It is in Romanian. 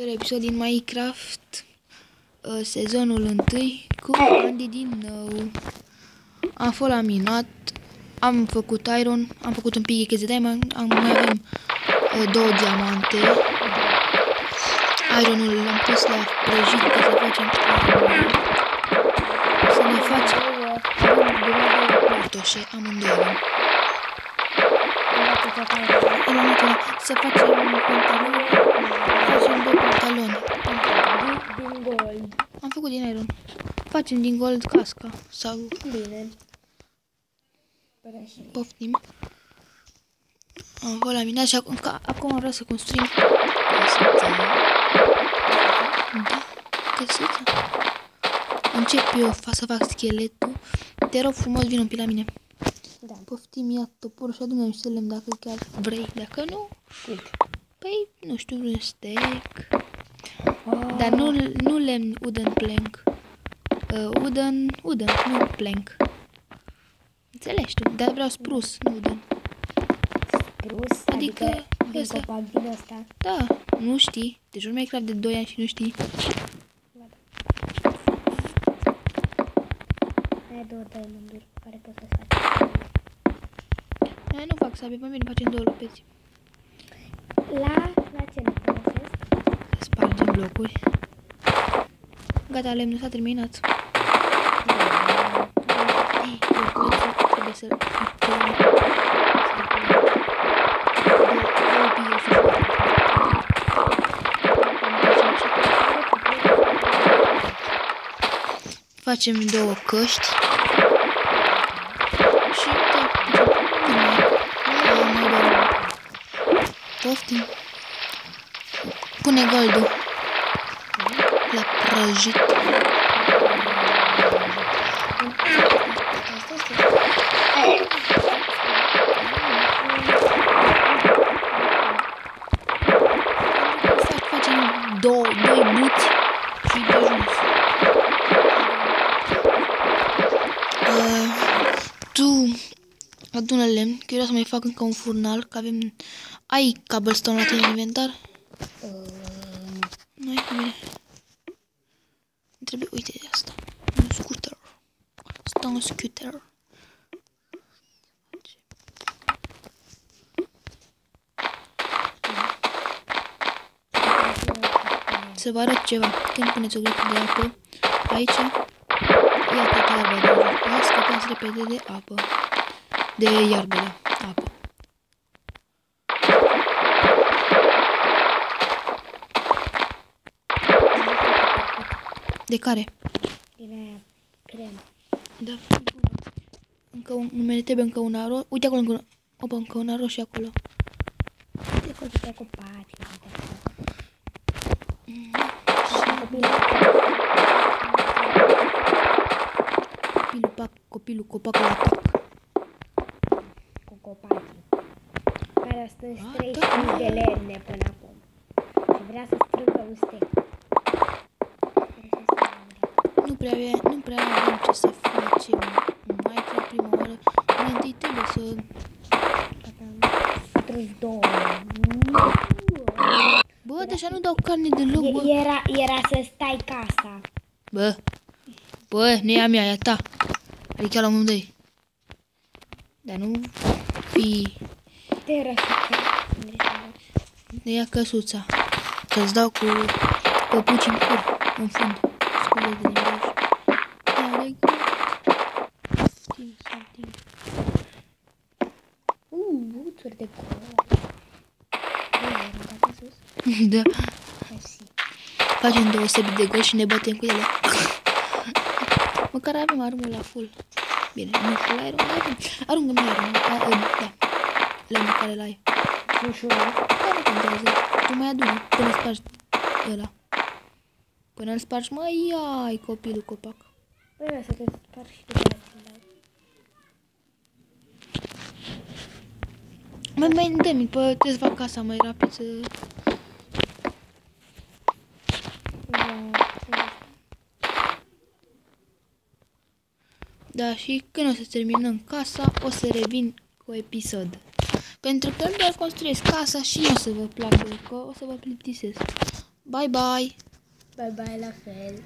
Episod din Minecraft, sezonul 1 cu Andy din nou. Am fost la minat, am făcut iron, am făcut un pic de diamond, mai avem 2 diamante. Ironul l-am pus la prăjit ca să facem iron. Să ne facem platoșe, amândouă. Să facem un pantalon. Facem 2 pantaloni. Din gold. Am făcut din iron. Facem din gold casca. Sau... Bine. Poftim. Am fost la minat și acum vreau să construim căsuța. Da, căsuța. Încep eu să fac scheletul. Te rog frumos, vin un pic la mine. Da. Poftim, ia toporul și adună niște lemn dacă chiar vrei. Dacă nu, păi, nu știu, un steak. Dar nu lemn wooden plank. Wooden, nu plank. Înțelegi tu? Dar vreau spruce, nu wooden. Spruce? Adică din copac din ăsta? Da, nu știi. Deci un Minecraft de 2 ani și nu știi. Ai 2 diamonduri care poți să faci. Noi nu fac sabie, mai bine facem 2 lopeți. La ce ne folosesc? Spargem blocuri. Gata, lemnul s-a terminat. Trebuie să facem 2 căști. Și poftim. Pune goldul la prăjit. Facem 2 buți și de jos. Tu adună lemn, că eu vreau să mai fac încă un furnal, că avem... Ai cobblestone la tine în inventar? Nu ai cu mine. Îmi trebuie, uite de asta. Un scooter. Stone scooter. Să vă arăt ceva. Când puneți o grupă de apă, aici, ia toată iarba de jos. Scăpați repede de apă. De iarbă, da. Apă. De care? Din aia cremă. Da. Încă un, ne trebuie încă un aro. Uite acolo încă un, opa, încă un aro și acolo. Uite acolo pe copaci. Copilul copacul atac. Cu copacii. Care a strâns 35 de lemne până acum. Și vrea să strângă un steak. Nu prea avem ce să facem în Minecraft prima oară. Mai întâi trebuie să... Strâns 2. Bă, deja nu dau carne deloc, bă. Era să stai casa. Bă, nu e a mea, e a ta. Adică la amândoi. Dar nu fi... Te răsuță. Ne ia căsuța. Că-ți dau cu păpuci în cur, în fund. Scule de din jos. Ia de gând. Salting. Buțuri de cor. Da. Facem 2 sebi de gol și ne batem cu ele. Măcar avem armă la full. Bine, nu full iron, dar avem. Aruncă-mi iron. Da. Lemnul care l-ai. Și Dar nu contează. Tu mai adună până spargi ăla. Până îl spargi, mai ai copilul copac. Păi să te spargi și tu. Mai dă-mi, trebuie să fac casa mai rapid să... Da, și când o să terminăm casa, o să revin cu episod. Pentru că doar construiesc casa și nu o să vă placă, că o să vă plictisesc. Bye bye! Bye bye la fel.